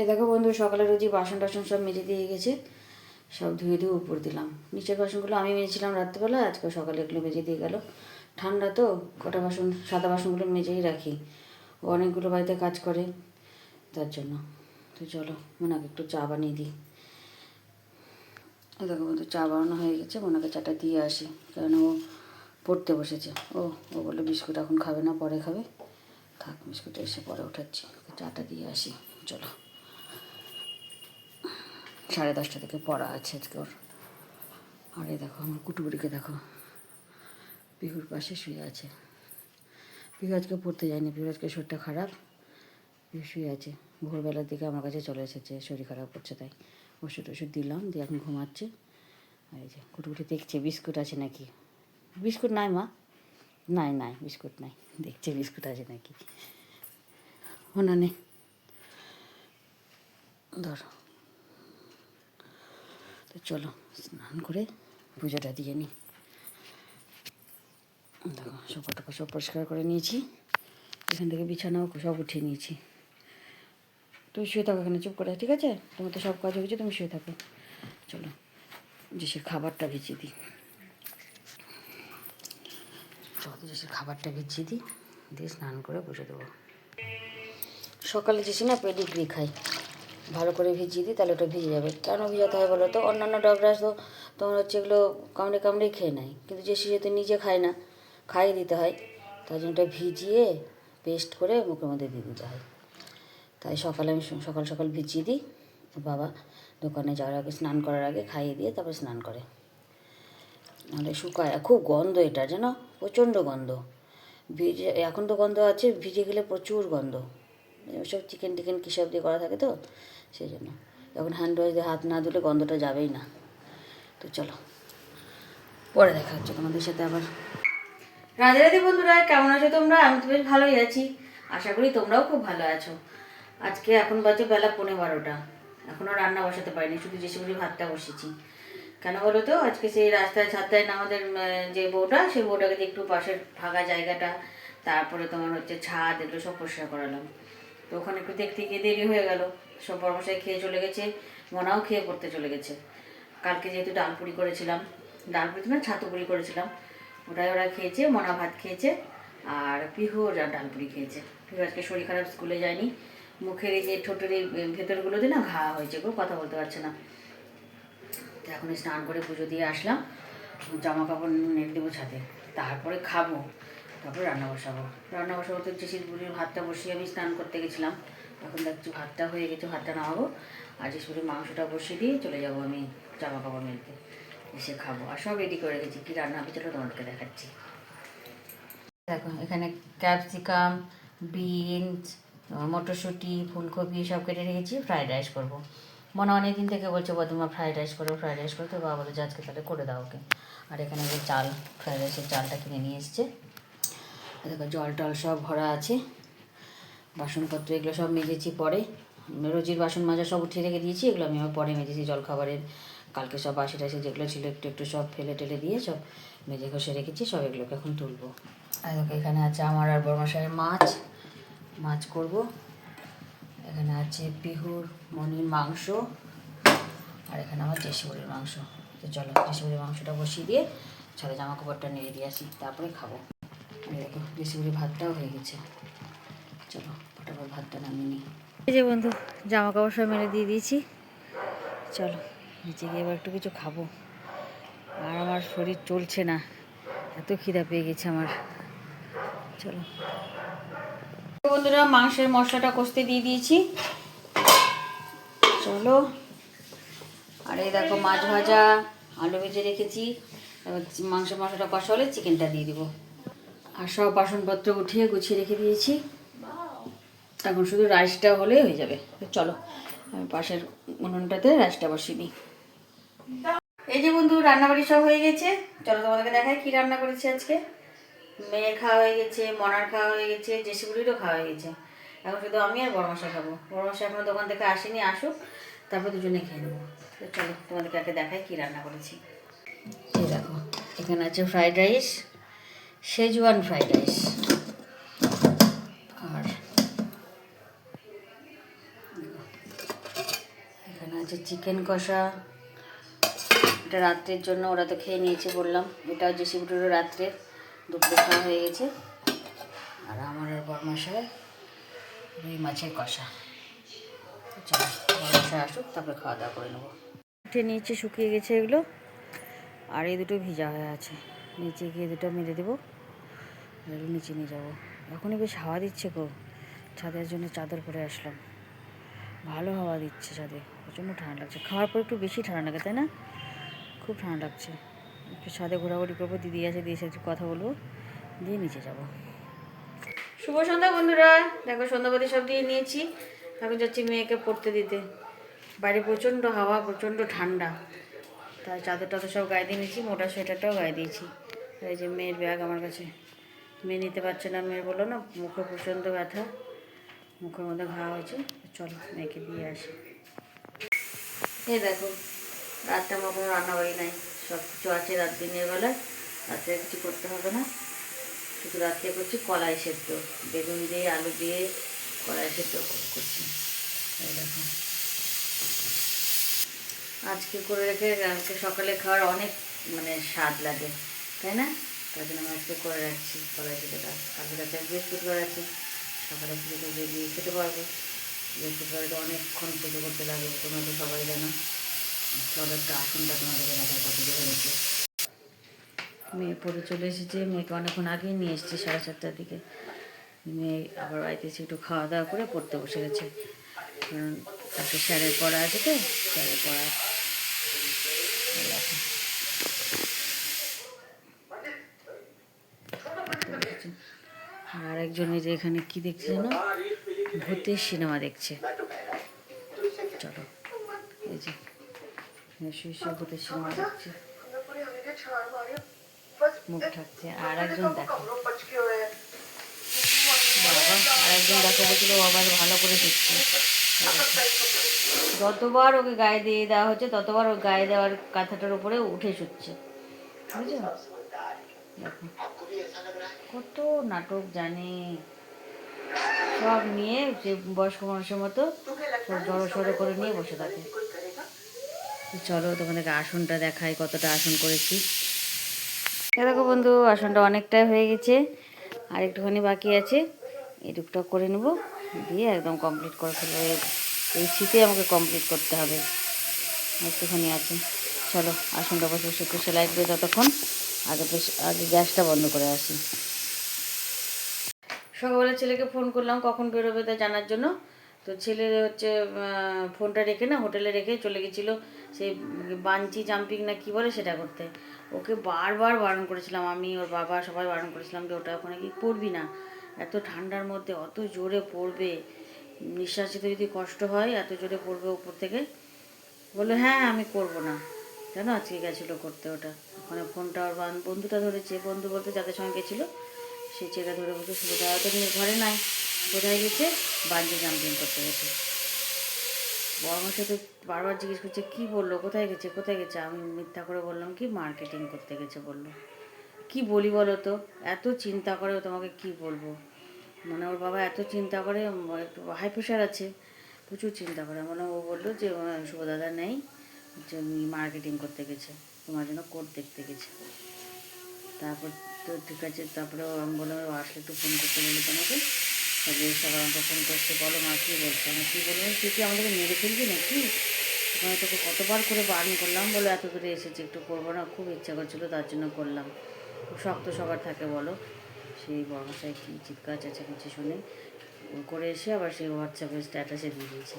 এ দেখো বন্ধু, সকালে রোজই বাসন টাসন সব মেজে দিয়ে গেছে, সব ধুয়ে ধুয়ে উপর দিলাম। নিচের বাসনগুলো আমি মেজেছিলাম রাত্রিবেলা, আজকে সকালে এগুলো মেজে দিয়ে গেল। ঠান্ডা তো, কটা বাসন সাদা বাসনগুলো মেজেই রাখি, ও অনেকগুলো বাড়িতে কাজ করে তার জন্য। তো চলো মোনাকে একটু চা বানিয়ে দিই। এ দেখো বন্ধু, চা বানানো হয়ে গেছে, মোনাকে চাটা দিয়ে আসি, কারণ ও পড়তে বসেছে। ও বলে বিস্কুট এখন খাবে না, পরে খাবে। থাক, বিস্কুট এসে পরে উঠাচ্ছি, চাটা দিয়ে আসি। চলো, 10:30 থেকে পড়া আছে আজকে ওর। আর এই দেখো আমার কুটুকুটিকে দেখো, পিহুর পাশে শুয়ে আছে। পিহু আজকে পড়তে যায়নি, পিহু আজকে শরীরটা খারাপ, পিহু শুয়ে আছে। ভোরবেলার দিকে আমার কাছে চলে এসেছে, শরীর খারাপ করছে তাই ওষুধ দিলাম, দিয়ে এখন ঘুমাচ্ছে। আর এই যে কুটুকুটি দেখছে বিস্কুট আছে নাকি। বিস্কুট নাই মা, নাই বিস্কুট নাই, দেখছে বিস্কুট আছে নাকি। না নে, ধরো। তো চলো স্নান করে পুজোটা দিয়ে নিই। দেখো সোফাটা সব পরিষ্কার করে নিয়েছি, এখান থেকে বিছানাও সব উঠিয়ে নিয়েছি। তুমি শুয়ে থাকো এখানে চুপ করে, ঠিক আছে? তোমার তো সব কাজ হয়েছে, তুমি শুয়ে থাকো। চলো যে খাবারটা ভিজিয়ে দিই, চলো যে খাবারটা ভিজিয়ে দিই, দিয়ে স্নান করে বসে দেবো। সকালে যেসে না পেডিগ্রি খাই, ভালো করে ভিজিয়ে দিই, তাহলে ওটা ভিজে যাবে। কেন ভিজাতে হয় বলো তো? অন্যান্য ডগরা তো তোমার হচ্ছে এগুলো কামড়ে কামড়েই খেয়ে নেয়, কিন্তু যে যেহেতু নিজে খায় না, খাইয়ে দিতে হয়, তাই জন্য ওটা ভিজিয়ে পেস্ট করে মুখের মধ্যে দিয়ে দিতে হয়। তাই সকালে আমি সকাল সকাল ভিজিয়ে দিই। বাবা দোকানে যাওয়ার আগে, স্নান করার আগে খাইয়ে দিয়ে তারপরে স্নান করে, নাহলে শুকায়। খুব গন্ধ এটা, জানো, প্রচণ্ড গন্ধ। ভিজে এখন তো গন্ধ আছে, ভিজে গেলে প্রচুর গন্ধ। ওসব চিকেন টিকেন কী সব দিয়ে করা থাকে তো, সেই জন্য যখন হ্যান্ড ওয়াশ দিয়ে হাত না ধুলে গন্ধটা যাবেই না। তো চলো পরে দেখা হচ্ছে তোমাদের সাথে আবার। রাধে রাধে বন্ধুরা, কেমন আছো তোমরা? আমি তো বেশ ভালোই আছি, আশা করি তোমরাও খুব ভালো আছো। আজকে এখন বাজে বেলা 11:15, এখনও রান্না বসাতে পারিনি, শুধু যেসে ভাতটা বসেছি। কেন বলো তো? আজকে সেই রাস্তায় ছাদটায় না আমাদের যে বউটা, সেই বউটাকে দিয়ে একটু পাশের ফাঁকা জায়গাটা, তারপরে তোমার হচ্ছে ছাদ, এগুলো সব পরিষ্কার করালাম। তো ওখানে একটু দেখতে গিয়ে দেরি হয়ে গেল। সব বড়মশাই খেয়ে চলে গেছে, মনাও খেয়ে পড়তে চলে গেছে। কালকে যেহেতু ডালপুরি করেছিলাম, ডালপুরি না ছাতুপুরি করেছিলাম, ওটাই ওরা খেয়েছে। মনা ভাত খেয়েছে, আর পিহু ওরা ডালপুরি খেয়েছে। পিহু আজকে শরীর খারাপ, স্কুলে যায়নি। মুখের এই যে ঠোঁটের এই ভেতরগুলোতে না ঘা হয়েছে, গো, কথা বলতে পারছে না। তো এখন স্নান করে পুজো দিয়ে আসলাম, জামা কাপড় নেড়ে দেবো ছাদে, তারপরে খাবো, তারপরে রান্না বসাবো। তো জেসির বুড়ির ভাতটা বসিয়ে আমি স্নান করতে গেছিলাম, এখন দেখছি ভাতটা হয়ে গেছে, ভাতটা নামাবো। আর জেসির মাংসটা বসিয়ে দিয়ে চলে যাবো আমি জামা কাপড় মেলতে, এসে খাবো। আর সব রেডি করে রেখেছি, কী রান্না হবে চলো তোমাদেরকে দেখাচ্ছি। দেখো এখানে ক্যাপসিকাম, বিনস, মটরশুঁটি, ফুলকপি সব কেটে রেখেছি, ফ্রাইড রাইস করবো। মনে অনেক দিন থেকে বলছে বৌদিমা ফ্রাইড রাইস করো, ফ্রাইড রাইস করো, তো বাবা বলে যে আজকে তাহলে করে দাও ওকে। আর এখানে যে চাল, ফ্রাইড রাইসের চালটা কিনে নিয়ে এসছে। দেখো জল টল সব ভরা আছে, বাসনপত্র এগুলো সব মেজেছি পরে। রোজির বাসন মাজা সব উঠিয়ে রেখে দিয়েছি, এগুলো আমি আবার পরে মেজেছি। জলখাবারের কালকে সব বাসি টাসি যেগুলো ছিল একটু একটু সব ফেলে টেলে দিয়ে সব মেজে ঘষে রেখেছি, সব এগুলোকে এখন তুলবো। আর এখানে আছে আমার আর বড়মশাইয়ের মাছ করব। এখানে আছে পিহুর মনির মাংস, আর এখানে আমার জেসিবুড়ির মাংস। তো চলো জেসিবুড়ির মাংসটা বসিয়ে দিয়ে ছাদে জামা কাপড়টা নেড়ে দিয়ে আসি, তারপরে খাবো। দেখো জেসিবুড়ির ভাতটাও হয়ে গেছে, চলো ফটাফট ভাতটা নামিয়ে নিই। এই যে বন্ধু, জামা কাপড় সব মেলে দিয়ে দিয়েছি, চলো নিচে গিয়ে এবার একটু কিছু খাবো। আর আমার শরীর চলছে না, এত খিদা পেয়ে গেছে আমার। চলো বন্ধুরা, মাংসের মশলাটা কষতে দিয়ে দিয়েছি, চলো। আর এই দেখো মাছ ভাজা, আলু ভেজে রেখেছি, মাংসের মশলাটা কষা হলে চিকেনটা দিয়ে দিব। আর সব বাসনপত্র উঠিয়ে গুছিয়ে রেখে দিয়েছি, এখন শুধু রাইসটা হলেই হয়ে যাবে। চলো আমি পাশের উনুনটাতে রাইসটা বসিয়ে দিই। এই যে বন্ধু, রান্নাবাড়ি সব হয়ে গেছে, চলো তোমাদেরকে দেখাই কি রান্না করেছি আজকে। মেয়ের খাওয়া হয়ে গেছে, মনার খাওয়া হয়ে গেছে, জেসিবুড়িরও খাওয়া হয়ে গেছে, এখন শুধু আমি আর বড়মশাই খাবো। বড়মশাই এখনো দোকান থেকে আসেনি, আসুক, তারপর দুজনে খেয়ে নেবো। তো চলো তোমাদেরকে আগে দেখাই কী রান্না করেছি। এই দেখো এখানে আছে fried rice, Schezwan fried rice, আর আছে চিকেন কষা, এটা রাত্রের জন্য, ওরা তো খেয়ে নিয়েছে বললাম। এটাও জেসিবিটুরও রাত্রের দুপুরে খাওয়া হয়ে গেছে। আর আমার আর বরমাসায় রুই মাছের কষা। চলো বরমাসায় আসুক, তারপরে খাওয়া দাওয়া করে নেবো। উঠে নিচে শুকিয়ে গেছে এগুলো, আর এই দুটো ভিজা হয়ে আছে। নিচে গিয়ে দুটো মেরে দেবো, এগুলো নিচে নিয়ে যাবো। এখনই বেশ হাওয়া দিচ্ছে গো, ছাদের জন্য চাদর পরে আসলাম। ভালো হাওয়া দিচ্ছে ছাদে, প্রচণ্ড ঠান্ডা লাগছে। খাওয়ার পর একটু বেশি ঠান্ডা লাগে, তাই না? খুব ঠান্ডা লাগছে। একটু ছাদে ঘোরাঘুরি করবো, দিদি আছে, দিদির সাথে একটু কথা বলবো, দিয়ে নিচে যাব। শুভ সন্ধ্যা বন্ধুরা, দেখো সন্ধ্যাবাতি সব দিয়ে নিয়েছি। এখন যাচ্ছি মেয়েকে পড়তে দিতে। বাইরে প্রচণ্ড হাওয়া, প্রচণ্ড ঠান্ডা, তাই চাদর টাদর সব গায়ে দিয়ে নিয়েছি, মোটা সোয়েটারটাও গায়ে দিয়েছি। এই যে মেয়ের ব্যাগ আমার কাছে, মেয়ে নিতে পারছে না। মেয়ের বললো না মুখে প্রচণ্ড ব্যথা, মুখের মধ্যে ঘা হয়েছে। চলো মেয়েকে দিয়ে আসি। এই দেখো, রাতে আমার কোনো রান্নাবাড়ি নাই, সব কিছু আছে রাত দিনের বেলায়। রাত্রে কিছু করতে হবে না, শুধু রাত্রে করছি কলাই সেদ্ধ, বেগুন দিয়ে আলু দিয়ে কলাই সেদ্ধ করছি। এই দেখো, আজকে করে রেখে কালকে সকালে খাওয়ার অনেক মানে স্বাদ লাগে, তাই না? তার জন্য আমি আজকে করে রাখছি কলাই সেদ্ধটা। কালকে রাতে বৃহস্পতিবার আছে, সকালে পুজোতে দিয়ে খেতে পারবো। বৃহস্পতিবার তো অনেকক্ষণ পুজো করতে লাগে, তোমরা তো সবাই জানো। চলো একটা আসনটা তোমাদেরকে দেখা কত দূর হয়েছে। মেয়ে পড়ে চলে এসেছে, মেয়েকে অনেকক্ষণ আগেই নিয়ে এসেছি, 7:30টার দিকে। মেয়ে আবার বাড়িতে এসে একটু খাওয়া দাওয়া করে পড়তে বসে গেছে, কারণ একটা স্যারের পড়া আছে, তো স্যারের পড়া। আর একজনের যে এখানে কি দেখছে যেন, ভূতের সিনেমা দেখছে। চলো, এই যে শুয়ে শুয়ে ভূতের সিনেমা দেখছে, মুখ ঢাকছে। আর একজন দেখো বাবা, আর একজন দেখো বলছিল আবার ভালো করে শিখছে। যতবার ওকে গায়ে দিয়ে দেওয়া হচ্ছে, ততবার ওর গায়ে দেওয়ার কাঁথাটার উপরে উঠে শুচ্ছে, বুঝছো? দেখো কত নাটক জানে, সব নিয়ে যে বয়স্ক মানুষের মতো সব জড়ো সড়ো করে নিয়ে বসে থাকে। চলো তোমাদেরকে আসনটা দেখাই, কতটা আসন করেছি। দেখো বন্ধু, আসনটা অনেকটাই হয়ে গেছে, আর একটুখানি বাকি আছে। এই টুকটাক করে নেব, দিয়ে একদম কমপ্লিট করে ফেলবো। এই শীতে আমাকে কমপ্লিট করতে হবে, একটুখানি আছে। চলো আসনটা বসে বসে একটু সেলাই করে ততক্ষণ আগে গ্যাসটা বন্ধ করে আসি। সকালবেলা ছেলেকে ফোন করলাম কখন বেরোবে তা জানার জন্য। তো ছেলে হচ্ছে ফোনটা রেখে না হোটেলে রেখে চলে গেছিলো সেই বাঞ্চি জাম্পিং না কি বলে সেটা করতে। ওকে বারবার বারণ করেছিলাম, আমি ওর বাবা সবাই বারণ করেছিলাম যে ওটা ওখানে কি করবি না, এত ঠান্ডার মধ্যে অত জোরে পড়বে, নিঃশ্বাস নিতে যদি কষ্ট হয়, এত জোরে পড়বে উপর থেকে। বললো হ্যাঁ আমি করব না, জানো আজকে গেছিলো করতে ওটা। ওখানে ফোনটা ওর বন্ধুটা ধরেছে, বন্ধু বলতে যাদের সঙ্গে গেছিলো সেই ছেলেটা ধরে বলছে সুবিধা তো ঘরে নাই, কোথায় গেছে, বাঞ্জি জাম্পিং করতে গেছে। বড়মার সাথে বারবার জিজ্ঞেস করছে কী বললো, কোথায় গেছে কোথায় গেছে। আমি মিথ্যা করে বললাম কি মার্কেটিং করতে গেছে বললো। কি বলি বলো তো, এত চিন্তা করে, তোমাকে কি বলবো, মানে ওর বাবা এত চিন্তা করে, একটু হাই প্রেশার আছে, প্রচুর চিন্তা করে। মানে ও বললো যে শুভদাদা নেই, যে মার্কেটিং করতে গেছে, তোমার জন্য কোট দেখতে গেছে। তারপর তো ঠিক আছে, তারপরে আমি বললাম আসলে একটু ফোন করতে বলি তোমাকে। তারপরে সবাই আমাকে ফোন করতে, বলো মা কী বলছো। আমি কী বলবো, তুই কি আমাদেরকে মেরে ফেলবি নাকি, ওখানে তোকে কতবার করে বারণ করলাম, বলে এত দূরে এসেছি একটু করবো না, খুব ইচ্ছা করছিলো তার জন্য করলাম। খুব শক্ত সবার থাকে বলো। সেই বড়মশাই কী চিৎকার চেঁচামেচি শুনে করে এসে আবার সেই হোয়াটসঅ্যাপে স্ট্যাটাসে দিয়ে দিয়েছে।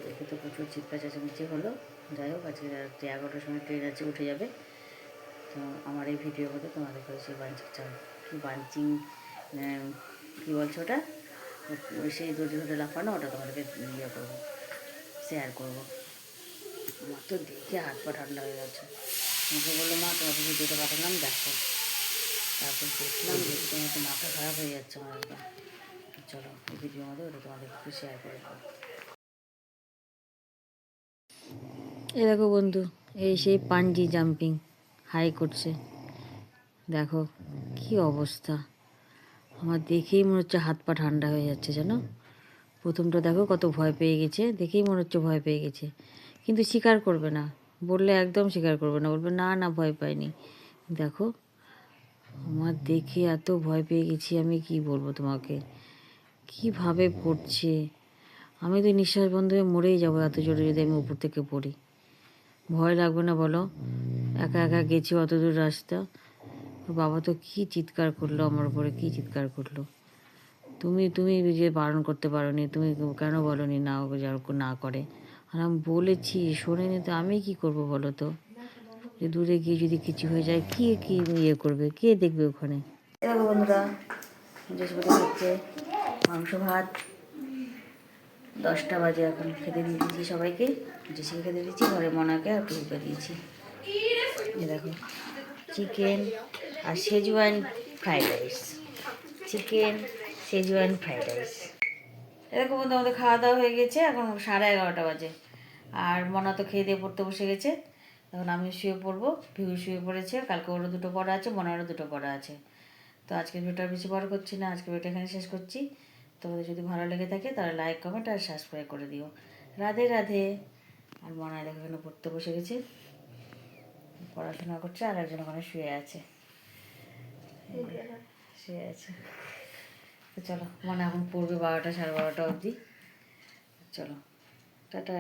দেখে তো প্রচুর চিৎকার চেঁচামেচি হলো। যাই হোক, আজকে রাত্রি 11টার সময় ট্রেন আছে, উঠে যাবে। তো আমার এই ভিডিও মধ্যে তোমাদের কাছে সেই বাঞ্চিং কী বলছো ওটা, সেই দড়ি ধরে লাফানো, ওটা তোমাদেরকে ইয়ে করবো, শেয়ার করবো। আমার তো দেখে হাত পা ঠান্ডা হয়ে যাচ্ছে। আমাকে বললো মা তোমাকে ভিডিওটা পাঠালাম দেখো। তারপর দেখলাম, দেখি তোমার তো মাথা খারাপ হয়ে যাচ্ছে আমার একদম। চলো এই ভিডিওর মধ্যে ওটা তোমাদেরকে একটু শেয়ার করে দেবো। এই দেখো বন্ধু, এই সেই পাঞ্জি জাম্পিং হাই করছে, দেখো কি অবস্থা। আমার দেখেই মনে হচ্ছে হাত পা ঠান্ডা হয়ে যাচ্ছে, জানো। প্রথমটা দেখো কত ভয় পেয়ে গেছে, দেখেই মনে হচ্ছে ভয় পেয়ে গেছে, কিন্তু স্বীকার করবে না, বললে একদম স্বীকার করবে না, বলবে না না ভয় পাইনি। দেখো আমার দেখে এত ভয় পেয়ে গেছি, আমি কি বলবো তোমাকে, কীভাবে পড়ছে। আমি তো নিঃশ্বাস বন্ধ হয়ে মরেই যাবো এত জোরে যদি আমি উপর থেকে পড়ি। ভয় লাগবে না বলো? একা একা গেছি অত দূর রাস্তা। ওর বাবা তো কী চিৎকার করলো আমার উপরে, কী চিৎকার করলো। তুমি তুমি যে বারণ করতে পারোনি, তুমি কেন বলোনি না ও যেন না করে। আর আমি বলেছি শোনেনি, তো আমি কি করব বলো তো? যে দূরে গিয়ে যদি কিছু হয়ে যায়, কে কি ইয়ে করবে, কে দেখবে ওখানে? দেখো বন্ধুরা, জেসিপতি খাচ্ছে মাংস ভাত। 10টা বাজে এখন, খেতে দিয়ে দিয়েছি সবাইকে। জেসিকে খেতে দিয়েছি, ঘরে মনাকে আর পিহুকে দিয়েছি। এই দেখো চিকেন আর Schezwan fried rice, chicken Schezwan fried rice. এরকম মধ্যে আমাদের খাওয়া দাওয়া হয়ে গেছে, এখন 11:30 বাজে। আর মনা তো খেয়ে দিয়ে পড়তে বসে গেছে। এখন আমি শুয়ে পড়বো, ভিউ শুয়ে পড়েছে। কালকে ওরও 2টো পড়া আছে, মনারও 2টো পড়া আছে। তো আজকের ভিডিওটা বেশি বড় করছি না, আজকের ভিডিওটা এখানে শেষ করছি। তোমাদের যদি ভালো লেগে থাকে তাহলে লাইক কমেন্ট আর সাবস্ক্রাইব করে দিও। রাধে রাধে। আর মনা দেখো এখানে পড়তে বসে গেছে, পড়াশোনা করছে। আর একজন ওখানে শুয়ে আছে, শুয়ে আছে। তো চলো, মনে এখন পড়বে 12টা 12:30 অবধি। চলো টাটা।